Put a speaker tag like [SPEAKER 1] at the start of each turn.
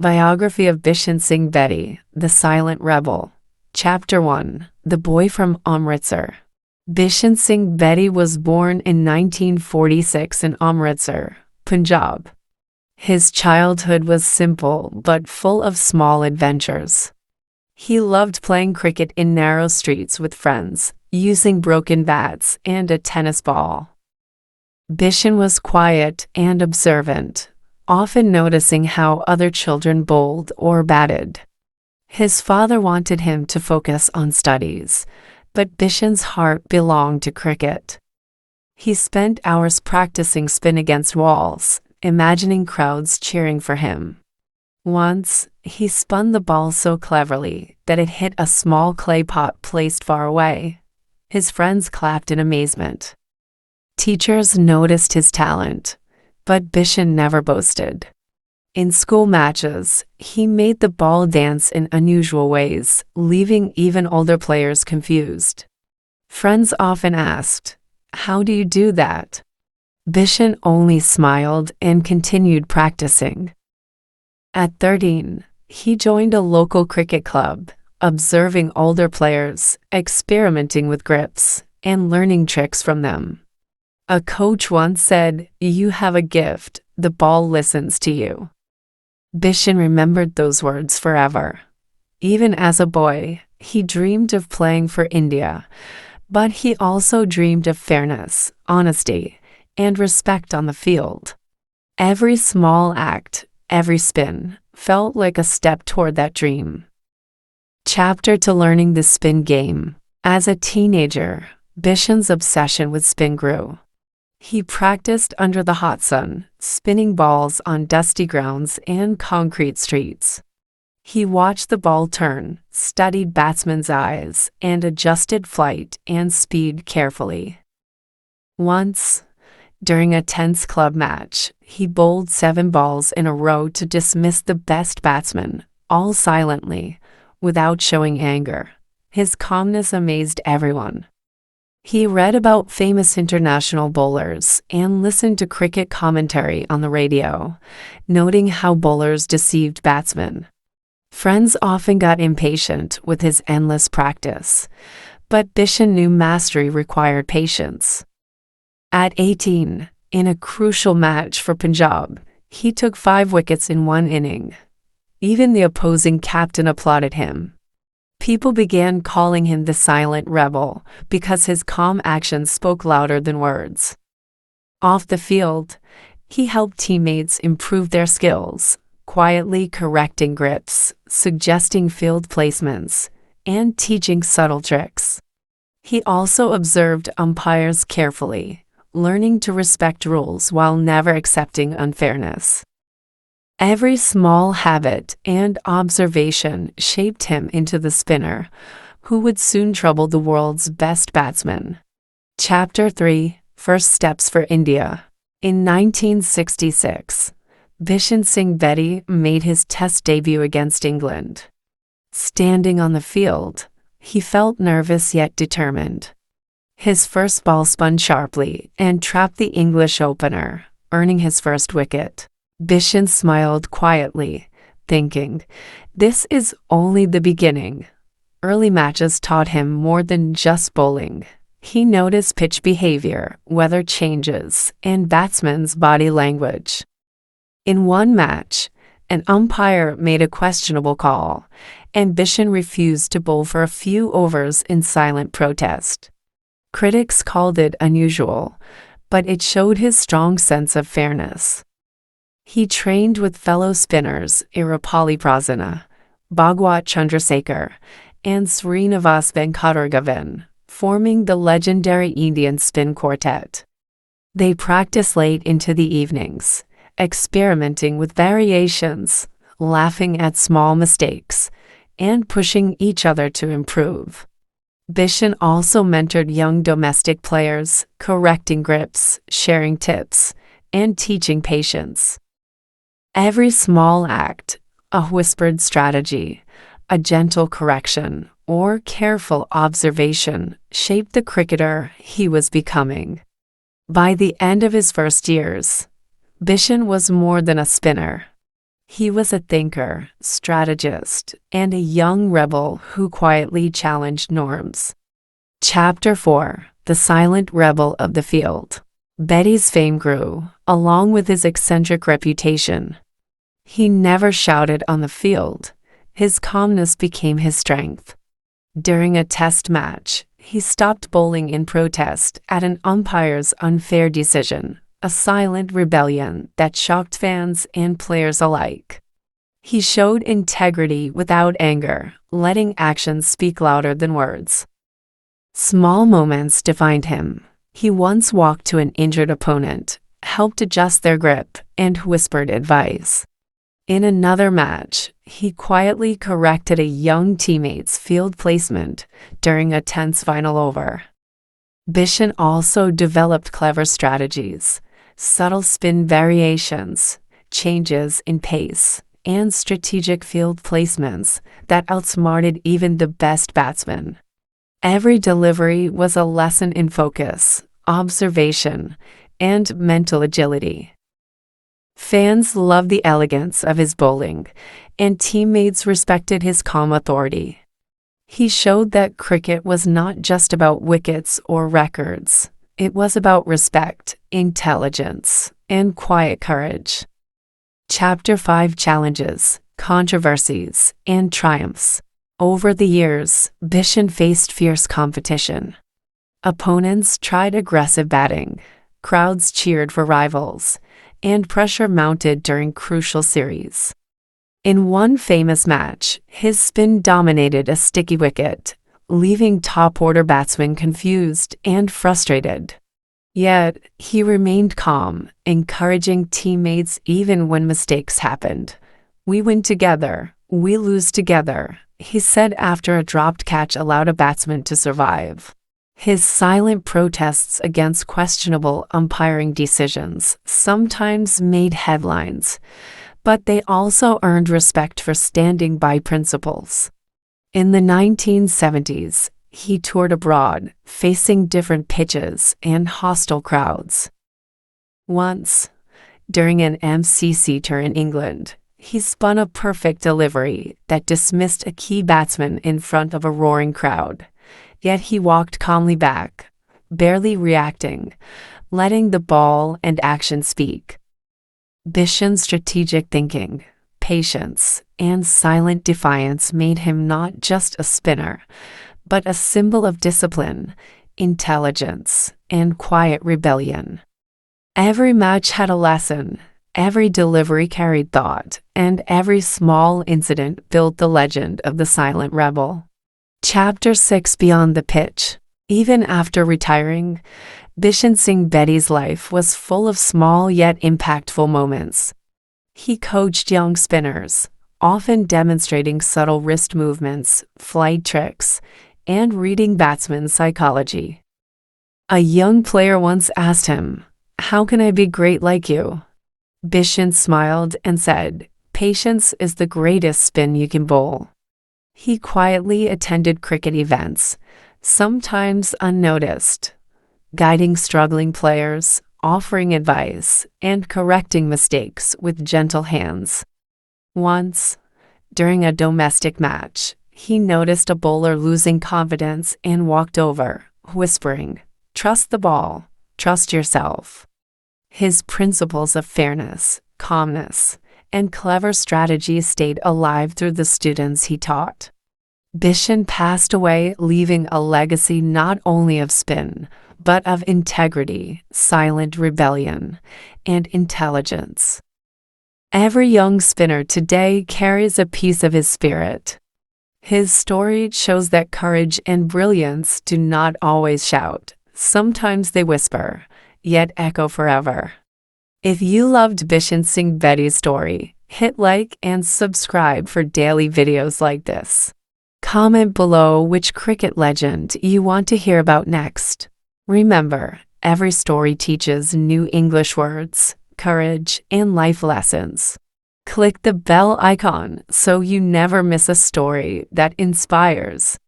[SPEAKER 1] Biography of Bishan Singh Bedi, the Silent Rebel. Chapter 1. The Boy from Amritsar. Bishan Singh Bedi was born in 1946 in Amritsar, Punjab. His childhood was simple but full of small adventures. He loved playing cricket in narrow streets with friends, using broken bats and a tennis ball. Bishan was quiet and observant, often noticing how other children bowled or batted. His father wanted him to focus on studies, but Bishan's heart belonged to cricket. He spent hours practicing spin against walls, imagining crowds cheering for him. Once, he spun the ball so cleverly that it hit a small clay pot placed far away. His friends clapped in amazement. Teachers noticed his talent, but Bishan never boasted. In school matches, he made the ball dance in unusual ways, leaving even older players confused. Friends often asked, "How do you do that?" Bishan only smiled and continued practicing. At 13, he joined a local cricket club, observing older players, experimenting with grips, and learning tricks from them. A coach once said, "You have a gift, the ball listens to you." Bishan remembered those words forever. Even as a boy, he dreamed of playing for India, but he also dreamed of fairness, honesty, and respect on the field. Every small act, every spin, felt like a step toward that dream. Chapter 2: Learning the Spin Game. As a teenager, Bishan's obsession with spin grew. He practiced under the hot sun, spinning balls on dusty grounds and concrete streets. He watched the ball turn, studied batsmen's eyes, and adjusted flight and speed carefully. Once, during a tense club match, he bowled 7 balls in a row to dismiss the best batsman, all silently, without showing anger. His calmness amazed everyone. He read about famous international bowlers and listened to cricket commentary on the radio, noting how bowlers deceived batsmen. Friends often got impatient with his endless practice, but Bishan knew mastery required patience. At 18, in a crucial match for Punjab, he took 5 wickets in one inning. Even the opposing captain applauded him. People began calling him the Silent Rebel because his calm actions spoke louder than words. Off the field, he helped teammates improve their skills, quietly correcting grips, suggesting field placements, and teaching subtle tricks. He also observed umpires carefully, learning to respect rules while never accepting unfairness. Every small habit and observation shaped him into the spinner, who would soon trouble the world's best batsmen. Chapter 3: First Steps for India. In 1966, Bishan Singh Bedi made his Test debut against England. Standing on the field, he felt nervous yet determined. His first ball spun sharply and trapped the English opener, earning his first wicket. Bishan smiled quietly, thinking, "This is only the beginning." Early matches taught him more than just bowling. He noticed pitch behavior, weather changes, and batsmen's body language. In one match, an umpire made a questionable call, and Bishan refused to bowl for a few overs in silent protest. Critics called it unusual, but it showed his strong sense of fairness. He trained with fellow spinners Irapalli Prasanna, Bhagwat Chandrasekhar, and Srinivas Venkataragavan, forming the legendary Indian spin quartet. They practiced late into the evenings, experimenting with variations, laughing at small mistakes, and pushing each other to improve. Bishan also mentored young domestic players, correcting grips, sharing tips, and teaching patience. Every small act, a whispered strategy, a gentle correction, or careful observation shaped the cricketer he was becoming. By the end of his first years, Bishan was more than a spinner. He was a thinker, strategist, and a young rebel who quietly challenged norms. Chapter 4: The Silent Rebel of the Field. Bedi's fame grew, along with his eccentric reputation. He never shouted on the field. His calmness became his strength. During a test match, he stopped bowling in protest at an umpire's unfair decision, a silent rebellion that shocked fans and players alike. He showed integrity without anger, letting actions speak louder than words. Small moments defined him. He once walked to an injured opponent, helped adjust their grip, and whispered advice. In another match, he quietly corrected a young teammate's field placement during a tense final over. Bishan also developed clever strategies, subtle spin variations, changes in pace, and strategic field placements that outsmarted even the best batsmen. Every delivery was a lesson in focus, observation, and mental agility. Fans loved the elegance of his bowling, and teammates respected his calm authority. He showed that cricket was not just about wickets or records. It was about respect, intelligence, and quiet courage. Chapter 5: Challenges, Controversies, and Triumphs. Over the years, Bishan faced fierce competition. Opponents tried aggressive batting, crowds cheered for rivals, and pressure mounted during crucial series. In one famous match, his spin dominated a sticky wicket, leaving top-order batsmen confused and frustrated. Yet, he remained calm, encouraging teammates even when mistakes happened. "We win together, we lose together," he said after a dropped catch allowed a batsman to survive. His silent protests against questionable umpiring decisions sometimes made headlines, but they also earned respect for standing by principles. In the 1970s, he toured abroad, facing different pitches and hostile crowds. Once, during an MCC tour in England, he spun a perfect delivery that dismissed a key batsman in front of a roaring crowd. Yet he walked calmly back, barely reacting, letting the ball and action speak. Bishan's strategic thinking, patience, and silent defiance made him not just a spinner, but a symbol of discipline, intelligence, and quiet rebellion. Every match had a lesson, every delivery carried thought, and every small incident built the legend of the silent rebel. Chapter 6: Beyond the Pitch. Even after retiring, Bishan Singh Bedi's life was full of small yet impactful moments. He coached young spinners, often demonstrating subtle wrist movements, flight tricks, and reading batsmen's psychology. A young player once asked him, "How can I be great like you?" Bishan smiled and said, "Patience is the greatest spin you can bowl." He quietly attended cricket events, sometimes unnoticed, guiding struggling players, offering advice, and correcting mistakes with gentle hands. Once, during a domestic match, he noticed a bowler losing confidence and walked over, whispering, "Trust the ball, trust yourself." His principles of fairness, calmness, and clever strategy stayed alive through the students he taught. Bishan passed away, leaving a legacy not only of spin, but of integrity, silent rebellion, and intelligence. Every young spinner today carries a piece of his spirit. His story shows that courage and brilliance do not always shout. Sometimes they whisper, yet echo forever. If you loved Bishan Singh Bedi's story, hit like and subscribe for daily videos like this. Comment below which cricket legend you want to hear about next. Remember, every story teaches new English words, courage, and life lessons. Click the bell icon so you never miss a story that inspires.